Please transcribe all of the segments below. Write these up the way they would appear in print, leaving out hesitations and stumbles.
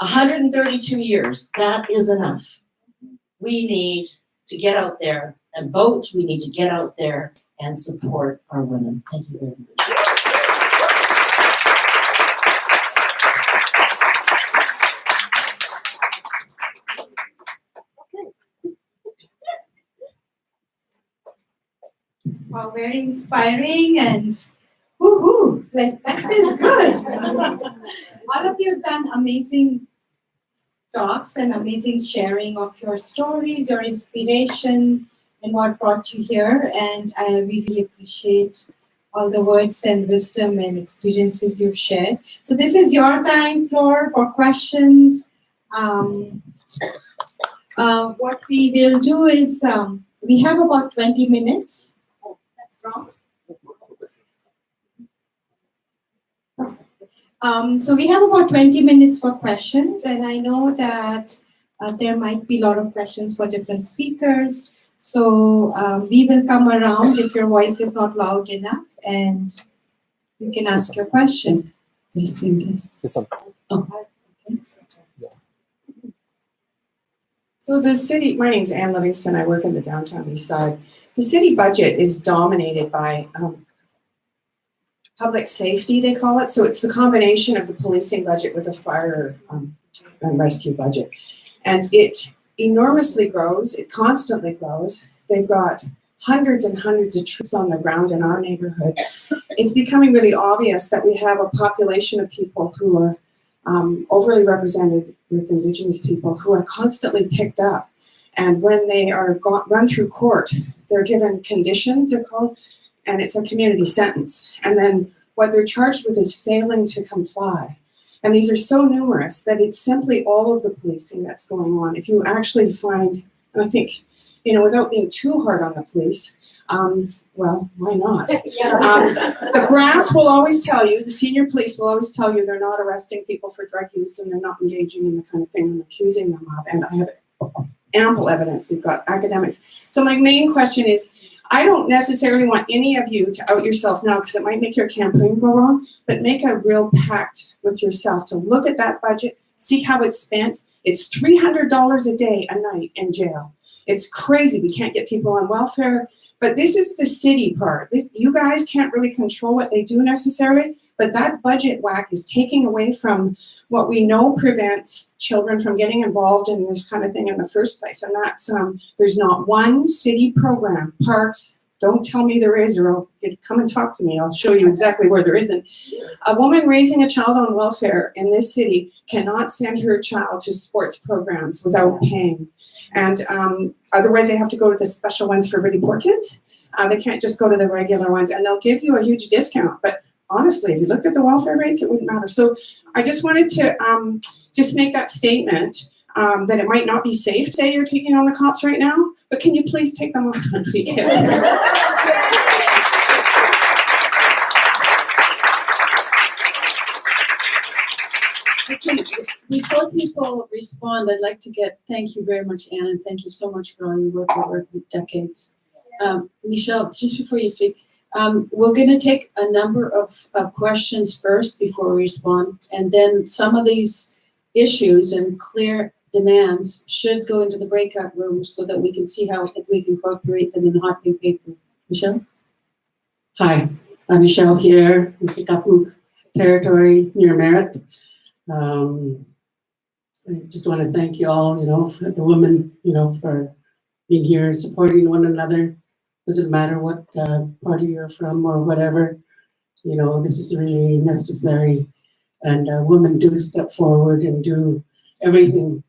132 years, that is enough. We need to get out there and vote. We need to get out there and support our women. Thank you very much. Wow, very inspiring and woohoo, like that is good. All of you have done amazing talks and amazing sharing of your stories, your inspiration, and what brought you here. And I really appreciate all the words and wisdom and experiences you've shared. So this is your time, Floor, for questions. What we will do is we have about 20 minutes. Oh, that's wrong. So we have about 20 minutes for questions, and I know that there might be a lot of questions for different speakers. So we will come around if your voice is not loud enough, and you can ask your question. This one. Oh, okay. So the city, my name's Ann Livingston, I work in the downtown east side. The city budget is dominated by public safety, they call it. So it's the combination of the policing budget with the fire and rescue budget. And it enormously grows, it constantly grows. They've got hundreds and hundreds of troops on the ground in our neighborhood. It's becoming really obvious that we have a population of people who are overly represented with Indigenous people who are constantly picked up. And when they are run through court, they're given conditions, they're called, and it's a community sentence. And then what they're charged with is failing to comply. And these are so numerous that it's simply all of the policing that's going on. If you actually find, and I think, you know, without being too hard on the police, well, why not? The brass will always tell you, the senior police will always tell you they're not arresting people for drug use and they're not engaging in the kind of thing I'm accusing them of. And I have ample evidence. We've got academics. So my main question is, I don't necessarily want any of you to out yourself now because it might make your campaign go wrong, but make a real pact with yourself to look at that budget, see how it's spent. It's $300 a day, a night in jail. It's crazy. We can't get people on welfare. But this is the city part. You guys can't really control what they do necessarily, but that budget whack is taking away from what we know prevents children from getting involved in this kind of thing in the first place. And that's, there's not one city program, parks, don't tell me there is, or come and talk to me. I'll show you exactly where there isn't. A woman raising a child on welfare in this city cannot send her child to sports programs without paying. And otherwise they have to go to the special ones for really poor kids. They can't just go to the regular ones, and they'll give you a huge discount. But honestly, if you looked at the welfare rates, it wouldn't matter. So I just wanted to just make that statement that it might not be safe to say you're taking on the cops right now, but can you please take them off when we get there? Okay, before people respond, I'd like to thank you very much, Anne, and thank you so much for all your work over decades. Michelle, just before you speak, we're going to take a number of questions first before we respond, and then some of these issues and clear demands should go into the breakout rooms so that we can see how we can incorporate them in the hot pink paper. Michelle? Hi, I'm Michelle here in Sikapuk territory near Merritt. I just want to thank you all, for the women, for being here, supporting one another. Doesn't matter what party you're from or whatever, this is really necessary. And women do step forward and do everything,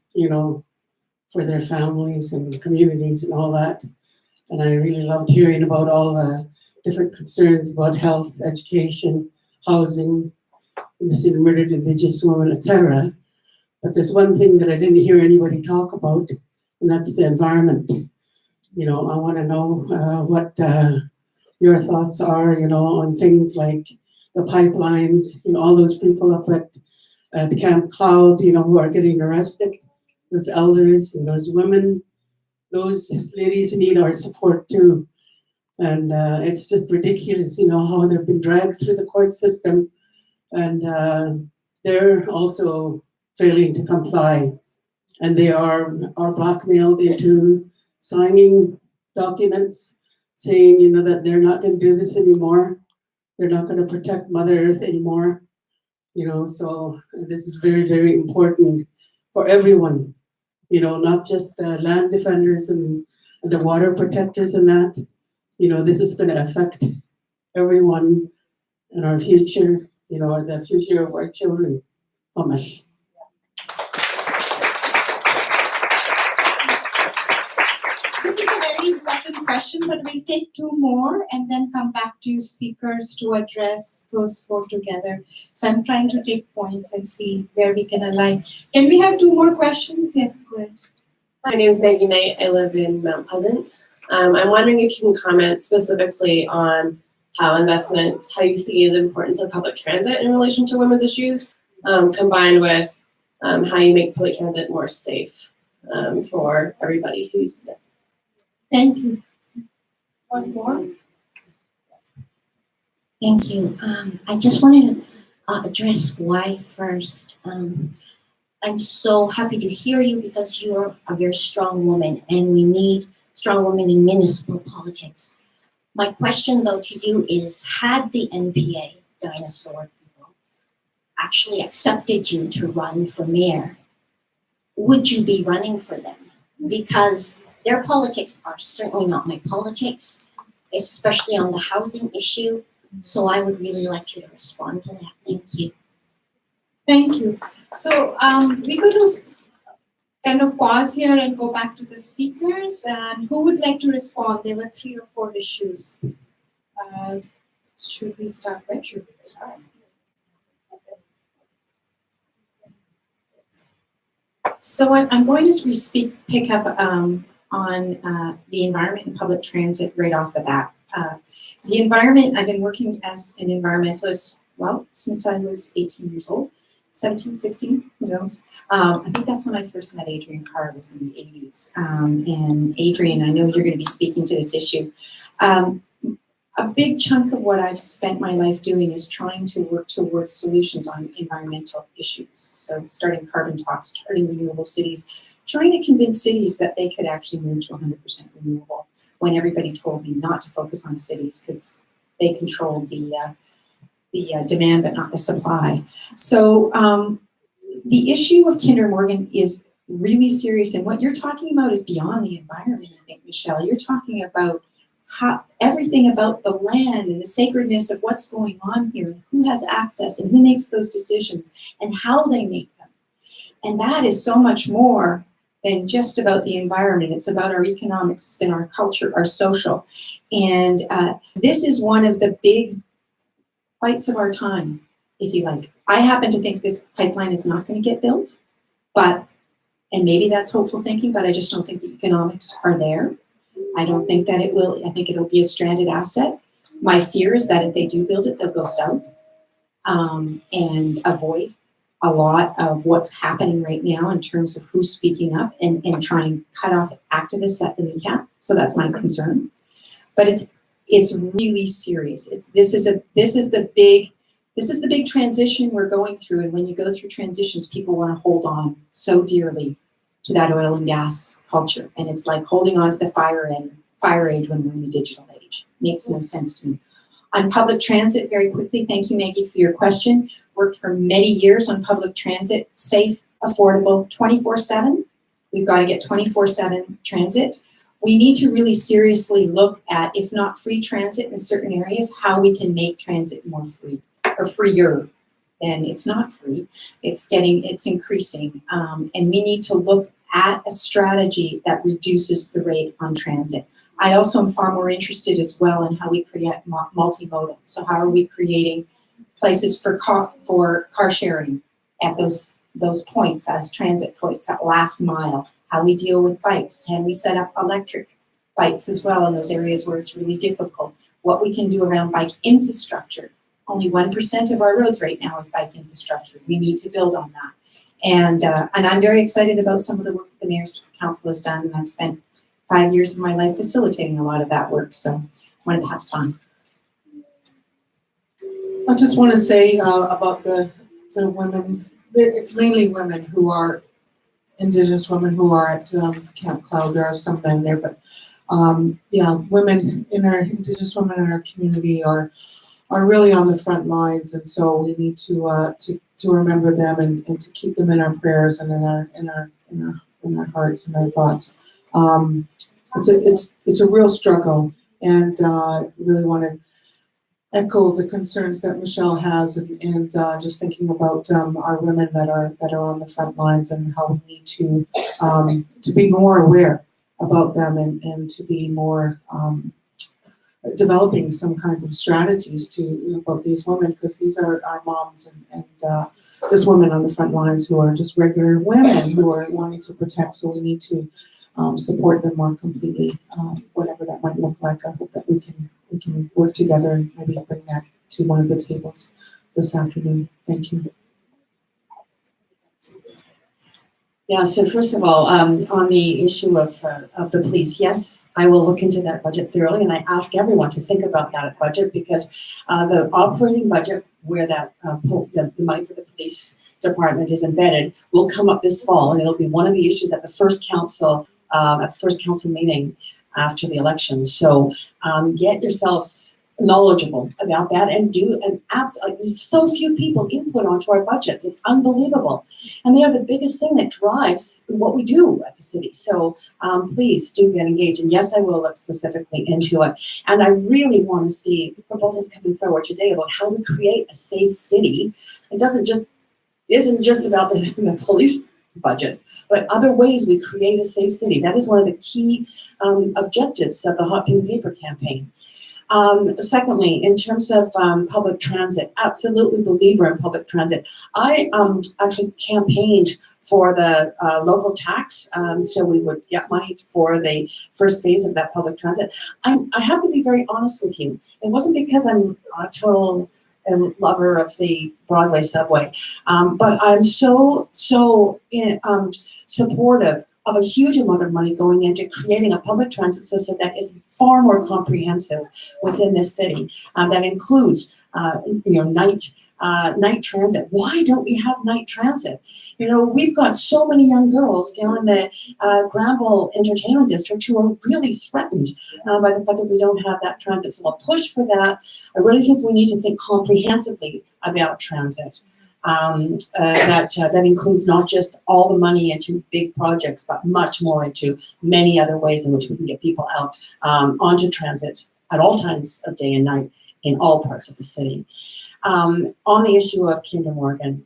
for their families and communities and all that. And I really loved hearing about all the different concerns about health, education, housing, missing and murdered Indigenous women, etc. But there's one thing that I didn't hear anybody talk about, and that's the environment. I want to know what your thoughts are, on things like the pipelines, all those people up at the Camp Cloud, who are getting arrested, those elders and those women, those ladies need our support too. And it's just ridiculous, how they've been dragged through the court system. And they're also failing to comply. And they are blackmailed into signing documents saying, that they're not going to do this anymore. They're not going to protect Mother Earth anymore. So this is very, very important for everyone, not just the land defenders and the water protectors and that. This is going to affect everyone in our future, the future of our children. Thomas. This is a very important question, but we'll take two more and then come back to speakers to address those four together. So I'm trying to take points and see where we can align. Can we have two more questions? Yes, go ahead. My name is Maggie Knight. I live in Mount Pleasant. I'm wondering if you can comment specifically on how you see the importance of public transit in relation to women's issues, combined with how you make public transit more safe for everybody who uses it. Thank you. One more. Thank you. I just wanted to address why first. I'm so happy to hear you because you're a very strong woman and we need strong women in municipal politics. My question though to you is, had the NPA, dinosaur people, actually accepted you to run for mayor, would you be running for them? Because their politics are certainly not my politics, especially on the housing issue. So I would really like you to respond to that. Thank you. Thank you. So we could just kind of pause here and go back to the speakers. And who would like to respond? There were 3 or 4 issues. Should we start? Where should we start? So I'm going to pick up on the environment and public transit right off the bat. The environment, I've been working as an environmentalist, well, since I was 18 years old, 17, 16, who knows. I think that's when I first met Adrian Carr, was in the 80s. And Adrian, I know you're going to be speaking to this issue. A big chunk of what I've spent my life doing is trying to work towards solutions on environmental issues. So starting carbon talks, starting renewable cities, trying to convince cities that they could actually move to 100% renewable when everybody told me not to focus on cities because they control the demand but not the supply. So the issue of Kinder Morgan is really serious, and what you're talking about is beyond the environment, I think, Michelle. You're talking about everything about the land and the sacredness of what's going on here, who has access and who makes those decisions and how they make them. And that is so much more than just about the environment. It's about our economics, it's been our culture, our social. And this is one of the big fights of our time, if you like. I happen to think this pipeline is not going to get built, and maybe that's hopeful thinking, but I just don't think the economics are there. I don't think that it will. I think it'll be a stranded asset. My fear is that if they do build it, they'll go south and avoid a lot of what's happening right now in terms of who's speaking up and try and cut off activists at the kneecap. So that's my concern. But it's really serious. This is the big transition we're going through. And when you go through transitions, people want to hold on so dearly to that oil and gas culture. And it's like holding on to the fire age when we're in the digital age. Makes no sense to me. On public transit, very quickly, thank you, Maggie, for your question. Worked for many years on public transit, safe, affordable, 24/7. We've got to get 24/7 transit. We need to really seriously look at, if not free transit in certain areas, how we can make transit more free or freer. And it's not free, it's increasing. And we need to look at a strategy that reduces the rate on transit. I also am far more interested as well in how we create multimodal. So how are we creating places for car sharing at those points, those transit points, that last mile? How we deal with bikes? Can we set up electric bikes as well in those areas where it's really difficult? What we can do around bike infrastructure. Only 1% of our roads right now is bike infrastructure. We need to build on that. And I'm very excited about some of the work that the Mayor's Council has done, and I've spent 5 years of my life facilitating a lot of that work, so I want to pass it on. I just want to say about the women it's mainly women who are Indigenous women who are at Camp Cloud. There are some men there, but yeah, women in our Indigenous women in our community are really on the front lines, and so we need to remember them and to keep them in our prayers and in our hearts and our thoughts. It's a real struggle, and really want to echo the concerns that Michelle has, and just thinking about our women that are on the front lines and how we need to be more aware about them and to be more developing some kinds of strategies to about these women, because these are our moms and there's women on the front lines who are just regular women who are wanting to protect. So we need to support them more completely, whatever that might look like. I hope that we can work together and maybe bring that to one of the tables this afternoon. Thank you. Yeah, so first of all, on the issue of the police, yes, I will look into that budget thoroughly, and I ask everyone to think about that budget, because the operating budget where that the money for the police department is embedded will come up this fall, and it'll be one of the issues at the first council meeting after the election. So get yourselves knowledgeable about that and do an absolutely, so few people input onto our budgets. It's unbelievable. And they are the biggest thing that drives what we do at the city. So please do get engaged. And yes, I will look specifically into it. And I really want to see proposals coming forward today about how we create a safe city. It isn't just about the police budget, but other ways we create a safe city. That is one of the key objectives of the Hot Pink Paper campaign. Secondly, in terms of public transit, absolutely believer in public transit. I actually campaigned for the local tax, so we would get money for the first phase of that public transit. I have to be very honest with you. It wasn't because I'm a total lover of the Broadway subway, but I'm so supportive of a huge amount of money going into creating a public transit system that is far more comprehensive within this city. That includes, night transit. Why don't we have night transit? We've got so many young girls down in the Granville Entertainment District who are really threatened by the fact that we don't have that transit. So I'll push for that. I really think we need to think comprehensively about transit. That includes not just all the money into big projects, but much more into many other ways in which we can get people out onto transit at all times of day and night in all parts of the city. On the issue of Kinder Morgan,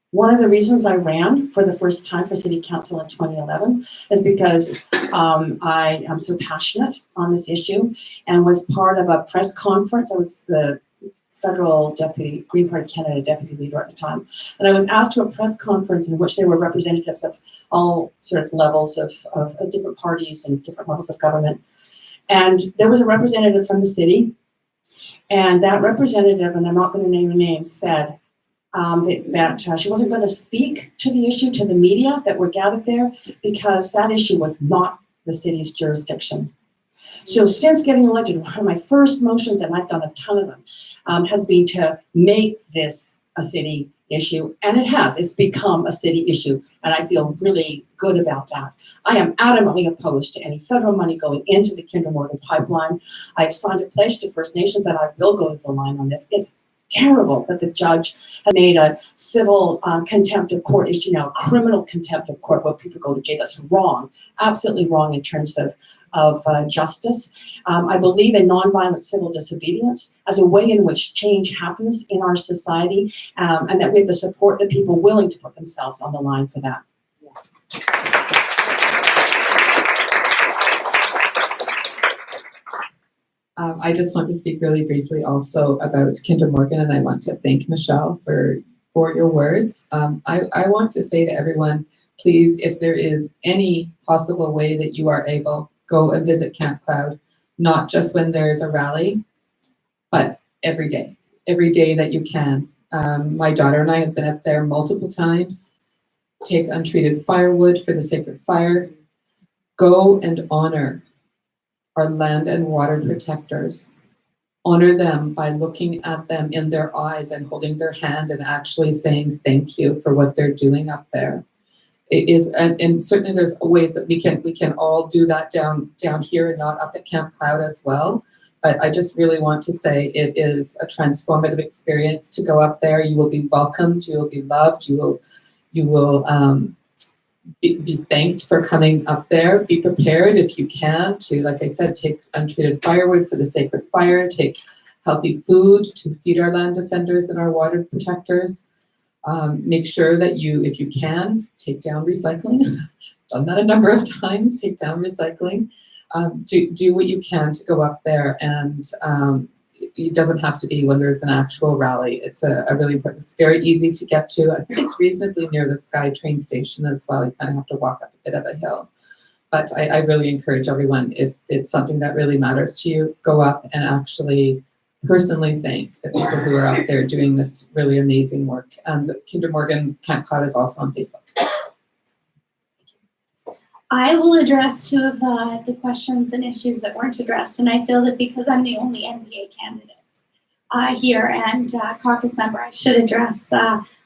one of the reasons I ran for the first time for City Council in 2011 is because I am so passionate on this issue and was part of a press conference. I was the federal deputy, Green Party Canada deputy leader at the time. And I was asked to a press conference in which there were representatives of all sorts of levels of different parties and different levels of government. And there was a representative from the city, and that representative, and I'm not going to name a name, said that she wasn't going to speak to the issue to the media that were gathered there because that issue was not the city's jurisdiction. So since getting elected, one of my first motions, and I've done a ton of them, has been to make this a city issue, and it has. It's become a city issue, and I feel really good about that. I am adamantly opposed to any federal money going into the Kinder Morgan pipeline. I've signed a pledge to First Nations that I will go to the line on this. It's terrible that the judge has made a civil contempt of court issue now a criminal contempt of court where people go to jail. That's wrong, absolutely wrong in terms of justice. I believe in nonviolent civil disobedience as a way in which change happens in our society, and that we have to support the people willing to put themselves on the line for that. I just want to speak really briefly also about Kinder Morgan, and I want to thank Michelle for your words. I want to say to everyone, please, if there is any possible way that you are able, go and visit Camp Cloud, not just when there's a rally, but every day that you can. My daughter and I have been up there multiple times, take untreated firewood for the sacred fire, go and honor our land and water protectors. honor them by looking at them in their eyes and holding their hand and actually saying thank you for what they're doing up there. It is, and certainly there's ways that we can all do that down here and not up at Camp Cloud as well. But I just really want to say it is a transformative experience to go up there. You will be welcomed, you will be loved, you will be thanked for coming up there. Be prepared if you can to, like I said, take untreated firewood for the sacred fire, take healthy food to feed our land defenders and our water protectors. Make sure that you, if you can, take down recycling. Done that a number of times, take down recycling. Do what you can to go up there, and it doesn't have to be when there's an actual rally. It's a really important, it's very easy to get to. I think it's reasonably near the Sky train station as well. You kind of have to walk up a bit of a hill. But I really encourage everyone, if it's something that really matters to you, go up and actually personally thank the people who are out there doing this really amazing work. The Kinder Morgan Camp Cloud is also on Facebook. I will address two of the questions and issues that weren't addressed, and I feel that because I'm the only NPA candidate here and caucus member, I should address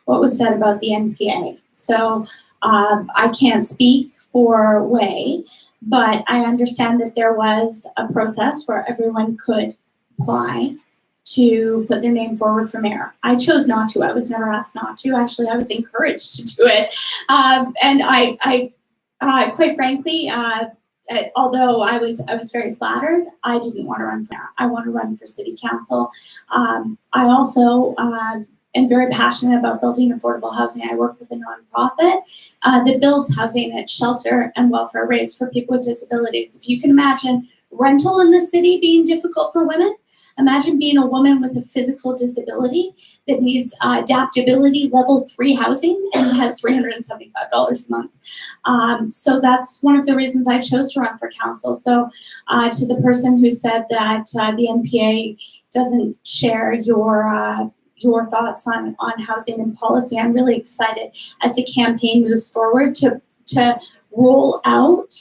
what was said about the NPA. So I can't speak for Way, but I understand that there was a process where everyone could apply to put their name forward for mayor. I chose not to. I was never asked not to. Actually, I was encouraged to do it, and I quite frankly, although I was very flattered, I didn't want to run for mayor. I want to run for city council. I also am very passionate about building affordable housing. I work with a nonprofit that builds housing at shelter and welfare rates for people with disabilities. If you can imagine rental in the city being difficult for women, imagine being a woman with a physical disability that needs adaptability level 3 housing and has $375 a month. So that's one of the reasons I chose to run for council. So to the person who said that the NPA doesn't share your thoughts on housing and policy, I'm really excited as the campaign moves forward to roll out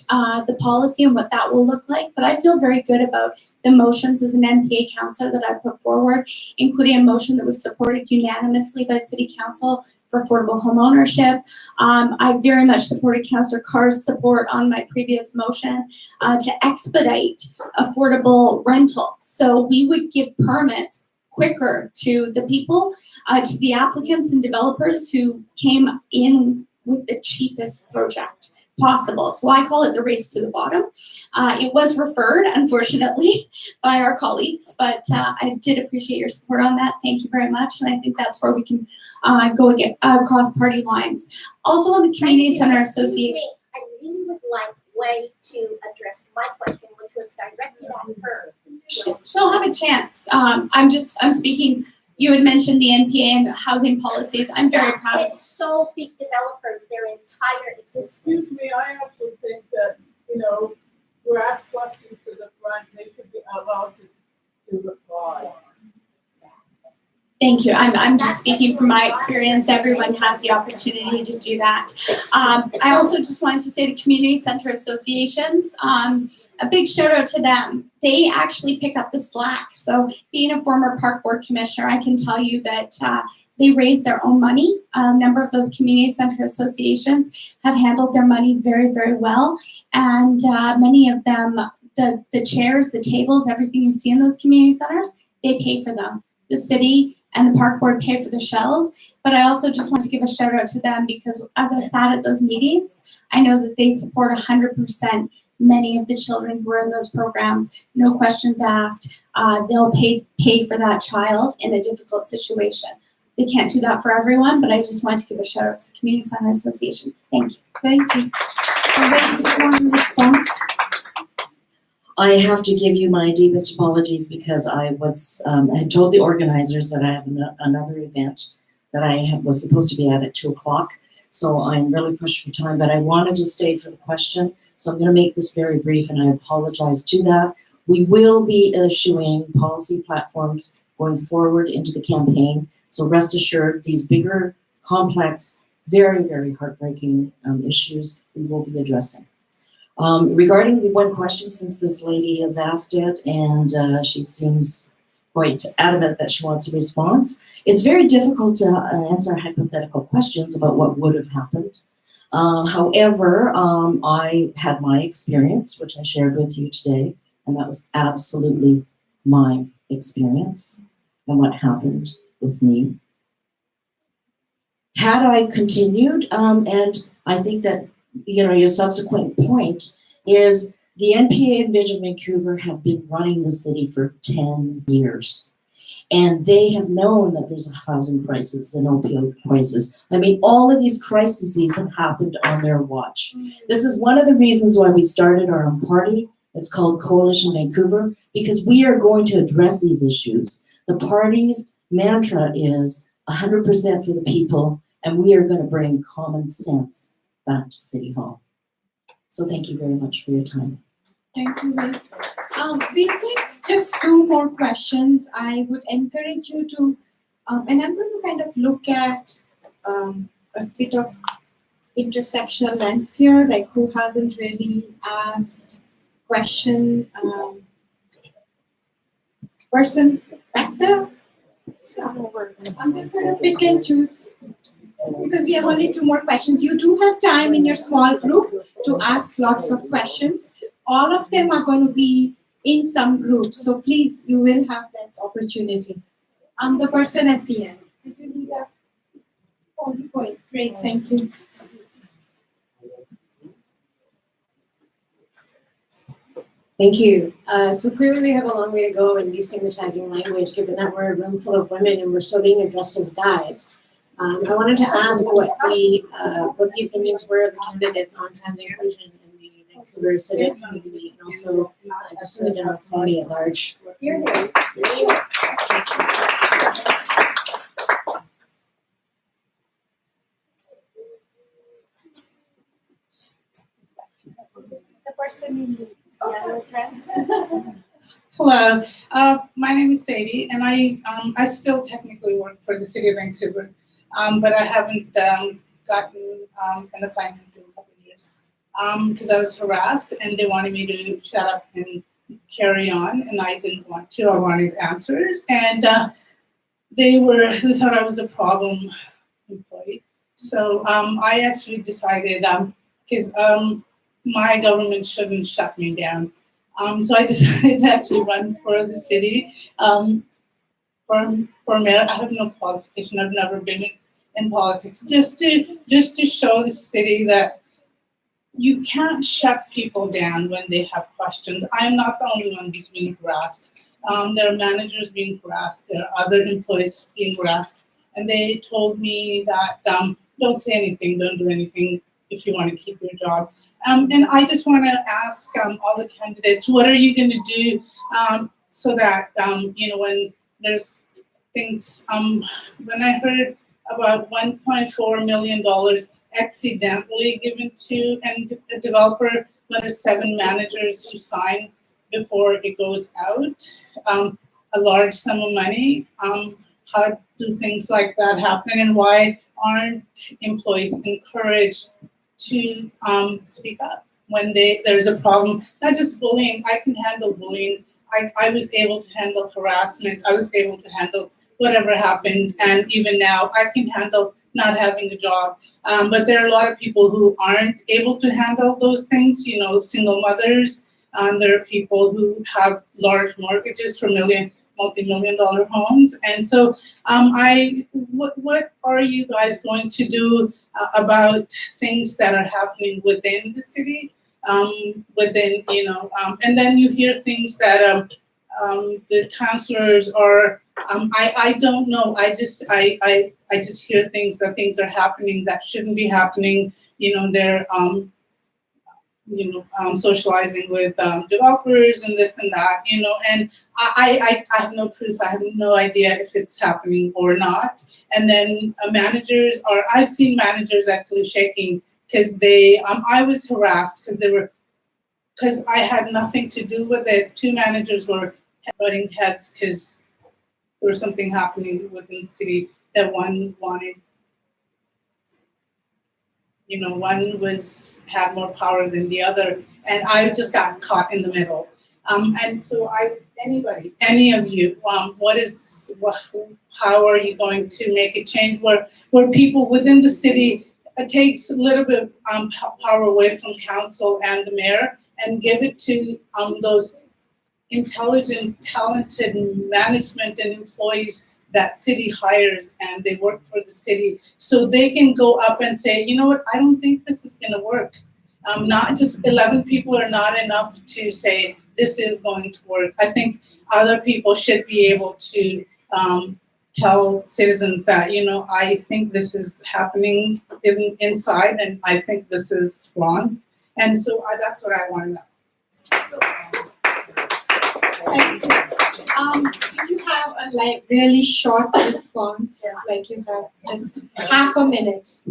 the policy and what that will look like. But I feel very good about the motions as an NPA councillor that I put forward, including a motion that was supported unanimously by City Council for affordable home ownership. I very much supported Councillor Carr's support on my previous motion to expedite affordable rental. So we would give permits quicker to the people, to the applicants and developers who came in with the cheapest project possible. So I call it the race to the bottom. It was referred, unfortunately, by our colleagues, but I did appreciate your support on that. Thank you very much. And I think that's where we can go again, across party lines. Also on the Community Center Association. I really would like Way to address my question, which was directed at her. She'll have a chance. I'm speaking. You had mentioned the NPA and housing policies. I'm very proud of. It's so big developers, their entire existence. Excuse me, I also think that, we're asked questions to the front, they should be allowed to reply. Thank you. I'm just speaking from my experience. Everyone has the opportunity to do that. I also just wanted to say to community center associations, a big shout out to them. They actually pick up the slack. So being a former park board commissioner, I can tell you that they raise their own money. A number of those community center associations have handled their money very, very well. And many of them, the chairs, the tables, everything you see in those community centers, they pay for them. The city and the park board pay for the shells. But I also just want to give a shout out to them because as I sat at those meetings, I know that they support 100% many of the children who are in those programs, no questions asked. They'll pay for that child in a difficult situation. They can't do that for everyone, but I just wanted to give a shout out to community center associations. Thank you. Thank you. Want to respond? I have to give you my deepest apologies because I had told the organizers that I have another event that I was supposed to be at 2:00. So I'm really pushed for time, but I wanted to stay for the question. So I'm going to make this very brief and I apologize to that. We will be issuing policy platforms going forward into the campaign. So rest assured, these bigger, complex, very, very heartbreaking issues we will be addressing. Regarding the one question, since this lady has asked it and she seems quite adamant that she wants a response. It's very difficult to answer hypothetical questions about what would have happened. However, I had my experience, which I shared with you today, and that was absolutely my experience and what happened with me. Had I continued, and I think that, your subsequent point is the NPA and Vision Vancouver have been running the city for 10 years. And they have known that there's a housing crisis, an opioid crisis. I mean, all of these crises have happened on their watch. This is one of the reasons why we started our own party. It's called Coalition Vancouver, because we are going to address these issues. The party's mantra is 100% for the people, and we are going to bring common sense back to City Hall. So thank you very much for your time. Thank you, Ray. We'll take just 2 more questions. I would encourage you to, and I'm going to kind of look at a bit of intersectional lens here, like who hasn't really asked question. Person back there. I'm just going to pick and choose because we have only 2 more questions. You do have time in your small group to ask lots of questions. All of them are going to be in some groups, so please, you will have that opportunity. The person at the end. Did you need a point? Great, thank you. Thank you. So clearly we have a long way to go in destigmatizing language, given that we're a room full of women and we're still being addressed as guys. I wanted to ask what the opinions were of the candidates on trans inclusion in the Vancouver civic community and also just in the general community at large. The person in the yellow dress. Hello, my name is Sadie, and I still technically work for the City of Vancouver, but I haven't gotten an assignment in a couple of years because I was harassed and they wanted me to shut up and carry on, and I didn't want to. I wanted answers, and they thought I was a problem employee. So I actually decided because my government shouldn't shut me down. So I decided to actually run for the city for mayor. I have no qualification. I've never been in politics. Just to show the city that you can't shut people down when they have questions. I am not the only one who's being harassed. There are managers being harassed. There are other employees being harassed, and they told me that don't say anything, don't do anything if you want to keep your job. And I just want to ask all the candidates, what are you going to do so that, when there's things, when I heard about $1.4 million accidentally given to a developer, when there's 7 managers who sign before it goes out, a large sum of money, how do things like that happen, and why aren't employees encouraged to speak up when there's a problem? Not just bullying. I can handle bullying. I was able to handle harassment. I was able to handle whatever happened, and even now I can handle not having a job. But there are a lot of people who aren't able to handle those things. Single mothers. There are people who have large mortgages for multi-million-dollar homes, and so what are you guys going to do about things that are happening within the city, and then you hear things that the councillors are, I don't know, I just hear things are happening that shouldn't be happening. They're socializing with developers and this and that, and I have no proof. I have no idea if it's happening or not. And then I've seen managers actually shaking because I was harassed because I had nothing to do with it. 2 managers were butting heads because there was something happening within the city that one wanted. One had more power than the other, and I just got caught in the middle. And so any of you, how are you going to make a change where people within the city takes a little bit power away from council and the mayor and give it to those intelligent, talented management and employees that city hires, and they work for the city, so they can go up and say, you know what, I don't think this is gonna work. Not just 11 people are not enough to say this is going to work. I think other people should be able to tell citizens that, you know, I think this is happening inside, and I think this is wrong. And so that's what I want to know. Thank you. Did you have a really short response? Like you have just half a minute.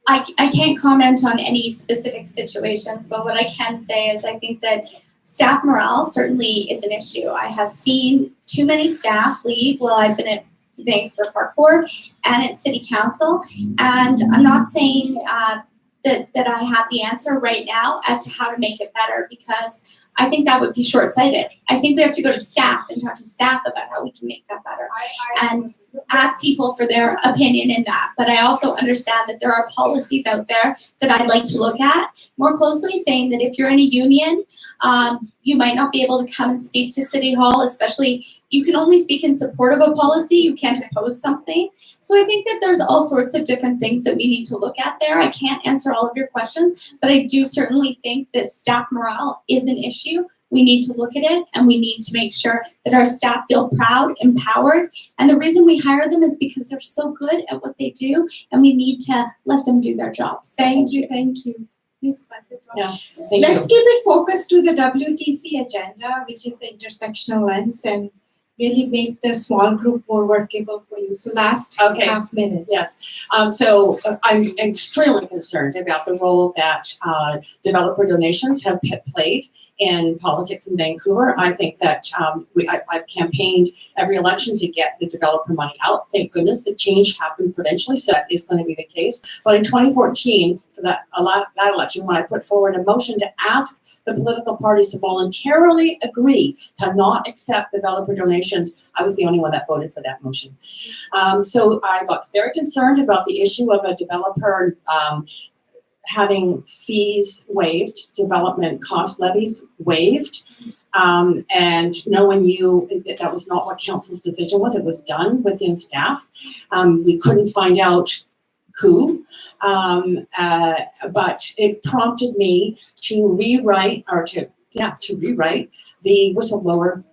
I can't comment on any specific situations, but what I can say is I think that staff morale certainly is an issue. I have seen too many staff leave while I've been at Vancouver Park Board and at City Council, and I'm not saying that I have the answer right now as to how to make it better, because I think that would be short-sighted. I think we have to go to staff and talk to staff about how we can make that better and ask people for their opinion in that. But I also understand that there are policies out there that I'd like to look at more closely, saying that if you're in a union, you might not be able to come and speak to City Hall, especially you can only speak in support of a policy, you can't oppose something. So I think that there's all sorts of different things that we need to look at there. I can't answer all of your questions, but I do certainly think that staff morale is an issue. We need to look at it, and we need to make sure that our staff feel proud, empowered. And the reason we hire them is because they're so good at what they do, and we need to let them do their jobs. Thank you. Please, Yeah, let's keep it focused to the WTC agenda, which is the intersectional lens, and really make the small group more workable for you. So last half minute. Yes. So I'm extremely concerned about the role that developer donations have played in politics in Vancouver. I think that I've campaigned every election to get the developer money out. Thank goodness the change happened provincially, so that is going to be the case. But in 2014, for that election, when I put forward a motion to ask the political parties to voluntarily agree to not accept developer donations, I was the only one that voted for that motion. So I got very concerned about the issue of a developer having fees waived, development cost levies waived, and knowing that was not what council's decision was. It was done within staff. We couldn't find out who, but it prompted me to rewrite the whistleblower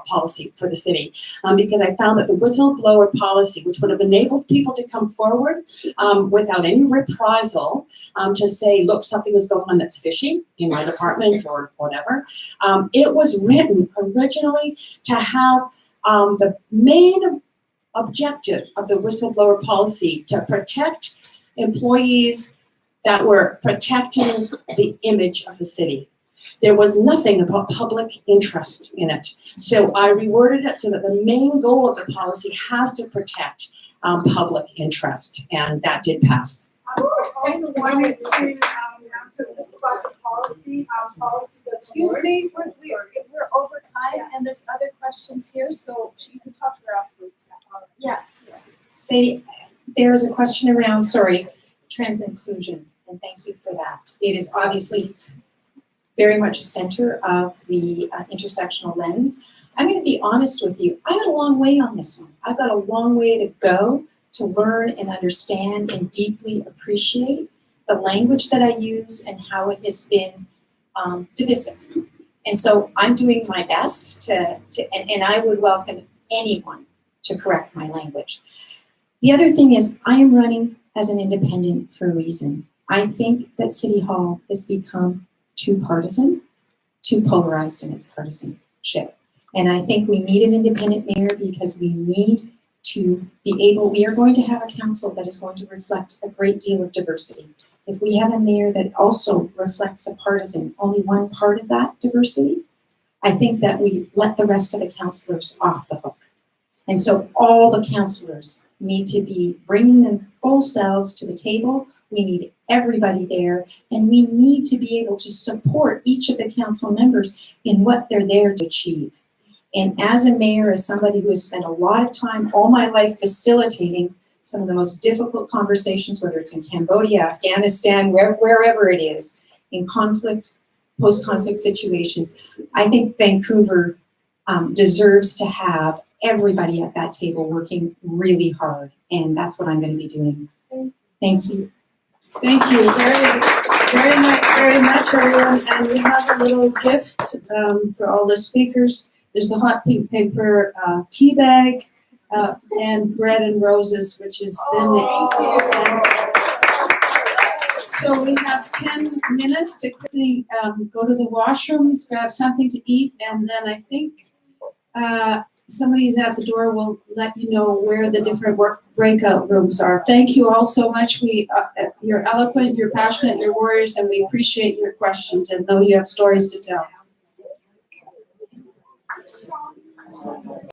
policy for the city, because I found that the whistleblower policy, which would have enabled people to come forward without any reprisal, to say, look, something is going on that's fishy in my department or whatever. It was written originally to have the main objective of the whistleblower policy to protect employees that were protecting the image of the city. There was nothing about public interest in it. So I reworded it so that the main goal of the policy has to protect public interest, and that did pass. I also wanted to answer about the policy that's Excuse me, we're over time and there's other questions here, so you can talk to her afterwards. Yes. Say, there is a question around, trans inclusion, and thank you for that. It is obviously very much a center of the intersectional lens. I'm going to be honest with you. I got a long way on this one. I've got a long way to go to learn and understand and deeply appreciate the language that I use and how it has been divisive. And so I'm doing my best and I would welcome anyone to correct my language. The other thing is I am running as an independent for a reason. I think that City Hall has become too partisan, too polarized in its partisanship. And I think we need an independent mayor because we need to be able, we are going to have a council that is going to reflect a great deal of diversity. If we have a mayor that also reflects a partisan, only one part of that diversity, I think that we let the rest of the councillors off the hook. And so all the councillors need to be bringing them full selves to the table. We need everybody there, and we need to be able to support each of the council members in what they're there to achieve. And as a mayor, as somebody who has spent a lot of time all my life facilitating some of the most difficult conversations, whether it's in Cambodia, Afghanistan, wherever it is, in conflict, post-conflict situations, I think Vancouver deserves to have everybody at that table working really hard, and that's what I'm going to be doing. Thank you. Thank you very much, everyone. And we have a little gift for all the speakers. There's the hot pink paper tea bag and bread and roses, which is in the. So we have 10 minutes to quickly go to the washrooms, grab something to eat, and then I think somebody's at the door will let you know where the different work breakout rooms are. Thank you all so much. You're eloquent, you're passionate, you're warriors, and we appreciate your questions and know you have stories to tell.